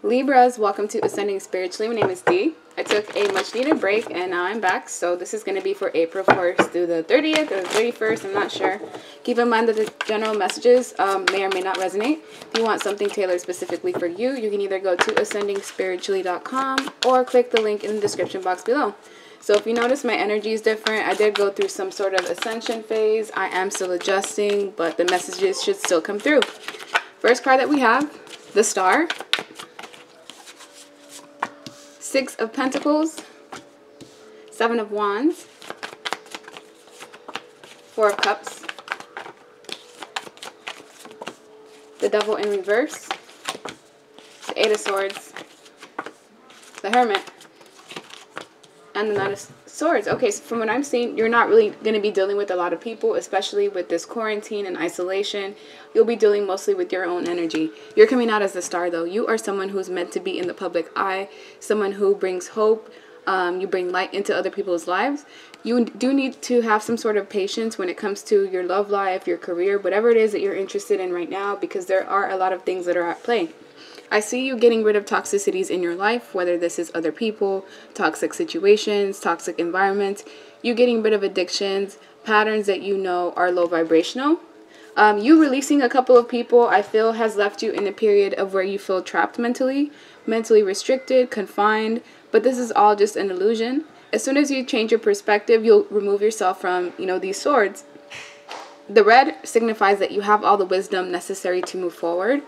Libras, welcome to Ascending Spiritually. My name is Dee. I took a much needed break and now I'm back. So this is going to be for April 1st through the 30th or the 31st. I'm not sure. Keep in mind that the general messages may or may not resonate. If you want something tailored specifically for you, you can either go to ascendingspiritually.com or click the link in the description box below. So if you notice my energy is different, I did go through some sort of ascension phase. I am still adjusting, but the messages should still come through. First card that we have, the Star. Six of Pentacles, Seven of Wands, Four of Cups, the Devil in reverse, the Eight of Swords, the Hermit, and the Knight of Swords. Okay, so from what I'm seeing, you're not really going to be dealing with a lot of people, especially with this quarantine and isolation. You'll be dealing mostly with your own energy. You're coming out as the Star, though. You are someone who's meant to be in the public eye, someone who brings hope. You bring light into other people's lives. You do need to have some sort of patience when it comes to your love life, your career, whatever it is that you're interested in right now, because there are a lot of things that are at play. I see you getting rid of toxicities in your life, whether this is other people, toxic situations, toxic environments. You getting rid of addictions, patterns that you know are low vibrational. You releasing a couple of people, I feel, has left you in a period of where you feel trapped mentally restricted, confined. But this is all just an illusion. As soon as you change your perspective, you'll remove yourself from, these swords. The red signifies that you have all the wisdom necessary to move forward.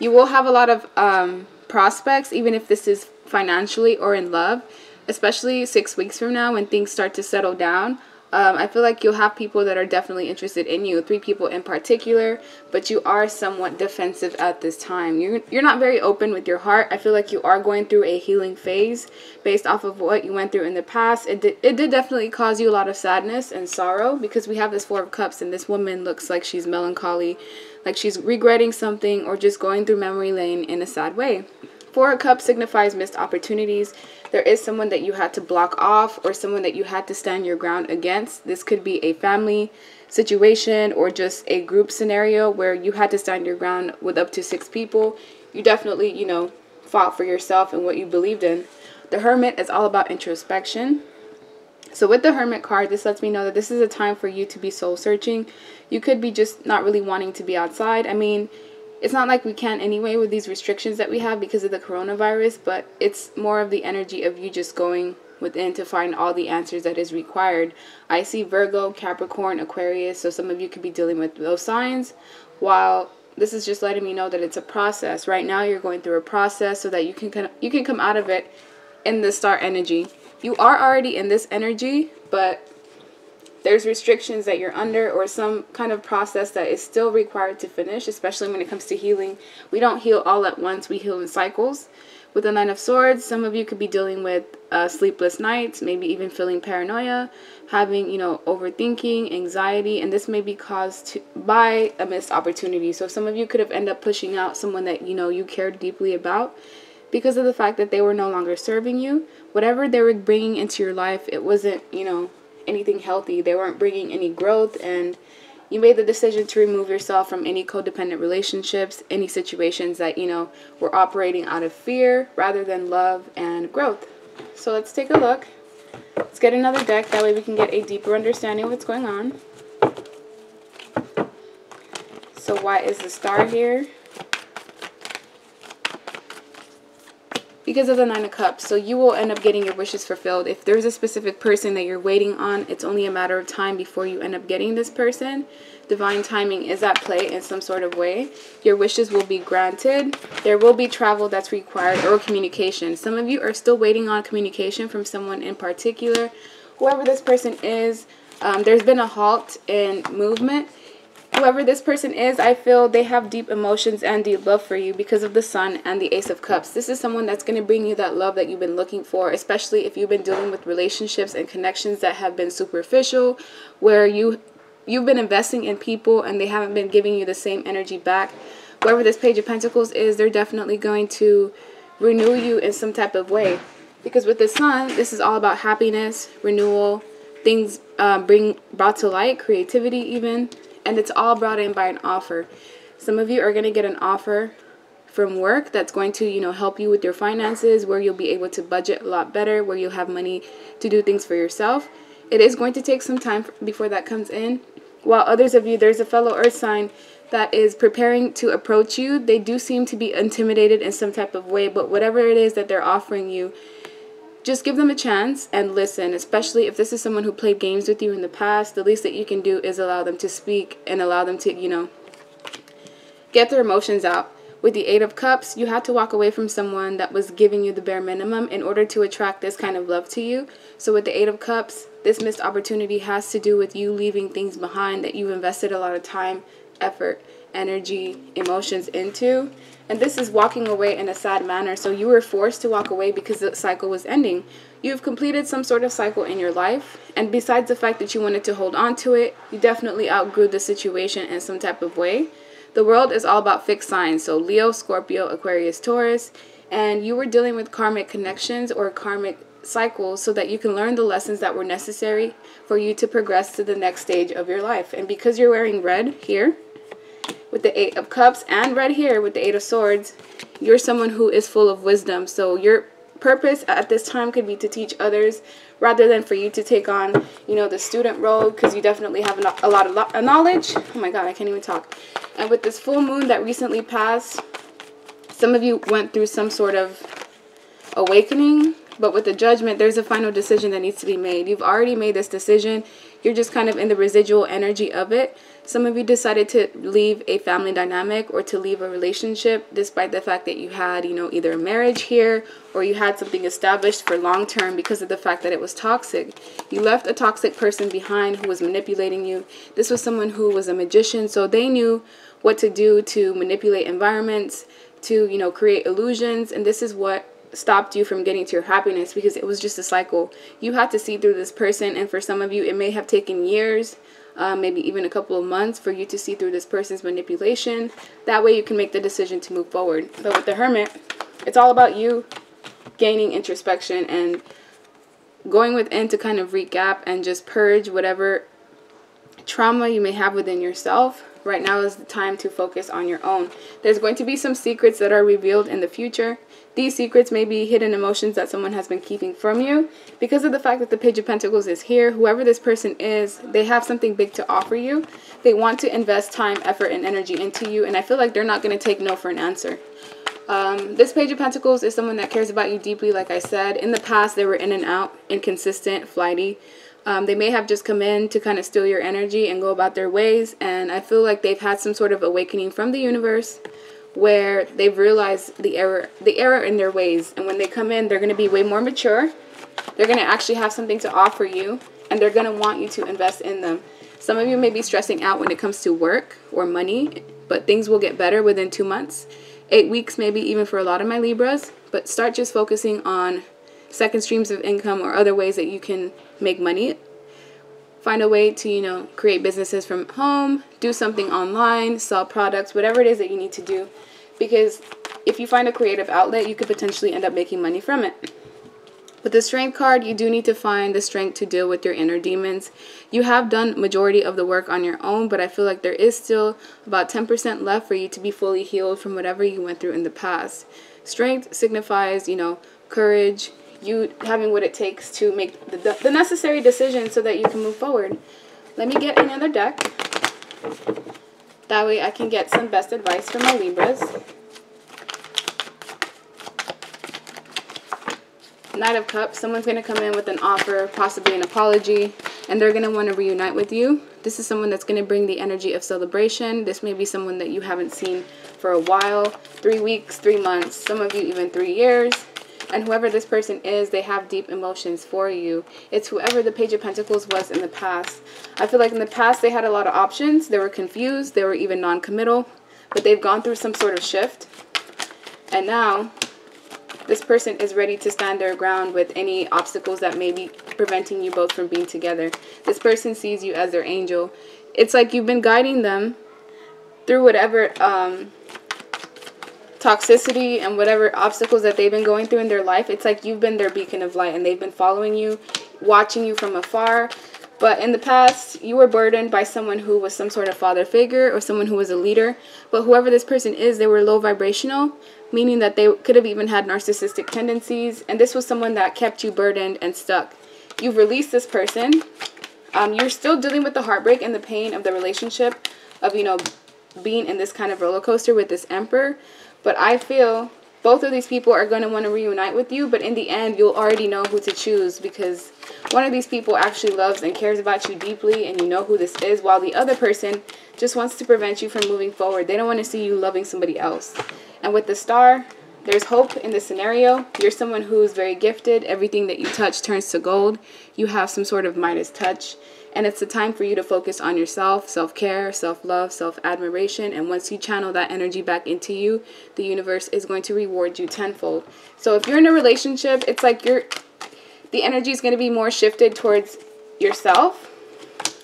You will have a lot of prospects, even if this is financially or in love, especially 6 weeks from now when things start to settle down. I feel like you'll have people that are definitely interested in you, 3 people in particular, but you are somewhat defensive at this time. You're not very open with your heart. I feel like you are going through a healing phase based off of what you went through in the past. It did definitely cause you a lot of sadness and sorrow, because we have this Four of Cups and this woman looks like she's melancholy, like she's regretting something or just going through memory lane in a sad way. Four of Cups signifies missed opportunities. There is someone that you had to block off or someone that you had to stand your ground against. This could be a family situation or just a group scenario where you had to stand your ground with up to 6 people. You definitely, fought for yourself and what you believed in. The Hermit is all about introspection. So with the Hermit card, this lets me know that this is a time for you to be soul searching. You could be just not really wanting to be outside. I mean, it's not like we can anyway with these restrictions that we have because of the coronavirus, but it's more of the energy of you just going within to find all the answers that is required. I see Virgo, Capricorn, Aquarius, so some of you could be dealing with those signs, while this is just letting me know that it's a process. Right now you're going through a process so that you can come out of it in the Star energy. You are already in this energy, but there's restrictions that you're under or some kind of process that is still required to finish, especially when it comes to healing. We don't heal all at once. We heal in cycles. With the Nine of Swords, some of you could be dealing with sleepless nights, maybe even feeling paranoia, having, overthinking, anxiety, and this may be caused by a missed opportunity. So some of you could have ended up pushing out someone that, you cared deeply about because of the fact that they were no longer serving you. Whatever they were bringing into your life, it wasn't, anything healthy. They weren't bringing any growth, and you made the decision to remove yourself from any codependent relationships, any situations that, were operating out of fear rather than love and growth. So let's take a look. Let's get another deck. That way we can get a deeper understanding of what's going on. So why is the Star here? Because of the Nine of Cups. So you will end up getting your wishes fulfilled. If there's a specific person that you're waiting on, it's only a matter of time before you end up getting this person. Divine timing is at play in some sort of way. Your wishes will be granted. There will be travel that's required or communication. Some of you are still waiting on communication from someone in particular. Whoever this person is, there's been a halt in movement. Whoever this person is, I feel they have deep emotions and deep love for you because of the Sun and the Ace of Cups. This is someone that's going to bring you that love that you've been looking for, especially if you've been dealing with relationships and connections that have been superficial, where you've been investing in people and they haven't been giving you the same energy back. Whoever this Page of Pentacles is, they're definitely going to renew you in some type of way. Because with the Sun, this is all about happiness, renewal, things brought to light, creativity even. And it's all brought in by an offer. Some of you are going to get an offer from work that's going to, you know, help you with your finances, where you'll be able to budget a lot better, where you'll have money to do things for yourself. It is going to take some time before that comes in. While others of you, there's a fellow earth sign that is preparing to approach you. They do seem to be intimidated in some type of way, but whatever it is that they're offering you, just give them a chance and listen. Especially if this is someone who played games with you in the past, the least that you can do is allow them to speak and allow them to, you know, get their emotions out. With the 8 of Cups, you had to walk away from someone that was giving you the bare minimum in order to attract this kind of love to you. So with the 8 of Cups, this missed opportunity has to do with you leaving things behind that you've invested a lot of time, effort, energy, emotions into. And this is walking away in a sad manner. So you were forced to walk away because the cycle was ending. You've completed some sort of cycle in your life. And besides the fact that you wanted to hold on to it, you definitely outgrew the situation in some type of way. The world is all about fixed signs. So Leo, Scorpio, Aquarius, Taurus. And you were dealing with karmic connections or karmic cycles so that you can learn the lessons that were necessary for you to progress to the next stage of your life. And because you're wearing red here with the 8 of Cups and red here with the 8 of Swords, you're someone who is full of wisdom. So your purpose at this time could be to teach others rather than for you to take on, you know, the student role, because you definitely have a lot of knowledge. Oh my God, I can't even talk. And with this full moon that recently passed, some of you went through some sort of awakening. But with the Judgment, there's a final decision that needs to be made. You've already made this decision. You're just kind of in the residual energy of it. Some of you decided to leave a family dynamic or to leave a relationship despite the fact that you had, you know, either a marriage here or you had something established for long term because of the fact that it was toxic. You left a toxic person behind who was manipulating you. This was someone who was a magician, so they knew what to do to manipulate environments, to, you know, create illusions, and this is what stopped you from getting to your happiness because it was just a cycle. You had to see through this person, and for some of you it may have taken years, maybe even a couple of months for you to see through this person's manipulation. That way you can make the decision to move forward. But with the Hermit, it's all about you gaining introspection and going within to kind of recap and just purge whatever trauma you may have within yourself. Right now is the time to focus on your own. There's going to be some secrets that are revealed in the future. These secrets may be hidden emotions that someone has been keeping from you. Because of the fact that the Page of Pentacles is here, whoever this person is, they have something big to offer you. They want to invest time, effort, and energy into you, and I feel like they're not going to take no for an answer. This Page of Pentacles is someone that cares about you deeply, like I said. In the past, they were in and out, inconsistent, flighty. They may have just come in to kind of steal your energy and go about their ways, and I feel like they've had some sort of awakening from the universe where they've realized the error in their ways, and when they come in, they're going to be way more mature. They're going to actually have something to offer you, and they're going to want you to invest in them. Some of you may be stressing out when it comes to work or money, but things will get better within 2 months, 8 weeks, maybe even for a lot of my Libras. But start just focusing on second streams of income or other ways that you can make money. Find a way to, you know, create businesses from home, do something online, sell products, whatever it is that you need to do. Because if you find a creative outlet, you could potentially end up making money from it. With the Strength card, you do need to find the strength to deal with your inner demons. You have done majority of the work on your own, but I feel like there is still about 10% left for you to be fully healed from whatever you went through in the past. Strength signifies, you know, courage, you having what it takes to make the necessary decisions so that you can move forward. Let me get another deck. That way I can get some best advice from my Libras. Knight of Cups. Someone's going to come in with an offer, possibly an apology, and they're going to want to reunite with you. This is someone that's going to bring the energy of celebration. This may be someone that you haven't seen for a while, 3 weeks, 3 months, some of you even 3 years. And whoever this person is, they have deep emotions for you. It's whoever the Page of Pentacles was in the past. I feel like in the past they had a lot of options. They were confused. They were even non-committal. But they've gone through some sort of shift. And now this person is ready to stand their ground with any obstacles that may be preventing you both from being together. This person sees you as their angel. It's like you've been guiding them through whatever toxicity and whatever obstacles that they've been going through in their life. It's like you've been their beacon of light and they've been following you, watching you from afar. But in the past, you were burdened by someone who was some sort of father figure or someone who was a leader. But whoever this person is, they were low vibrational, meaning that they could have even had narcissistic tendencies. And this was someone that kept you burdened and stuck. You've released this person. You're still dealing with the heartbreak and the pain of the relationship of, you know, being in this kind of roller coaster with this Emperor. But I feel both of these people are going to want to reunite with you, but in the end, you'll already know who to choose, because one of these people actually loves and cares about you deeply, and you know who this is, while the other person just wants to prevent you from moving forward. They don't want to see you loving somebody else. And with the Star, there's hope in this scenario. You're someone who's very gifted. Everything that you touch turns to gold. You have some sort of Midas touch. And it's a time for you to focus on yourself, self-care, self-love, self-admiration. And once you channel that energy back into you, the universe is going to reward you tenfold. So if you're in a relationship, it's like the energy is going to be more shifted towards yourself.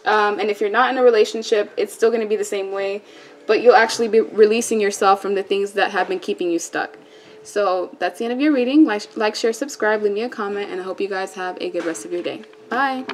And if you're not in a relationship, it's still going to be the same way. But you'll actually be releasing yourself from the things that have been keeping you stuck. So that's the end of your reading. Like, share, subscribe, leave me a comment. And I hope you guys have a good rest of your day. Bye.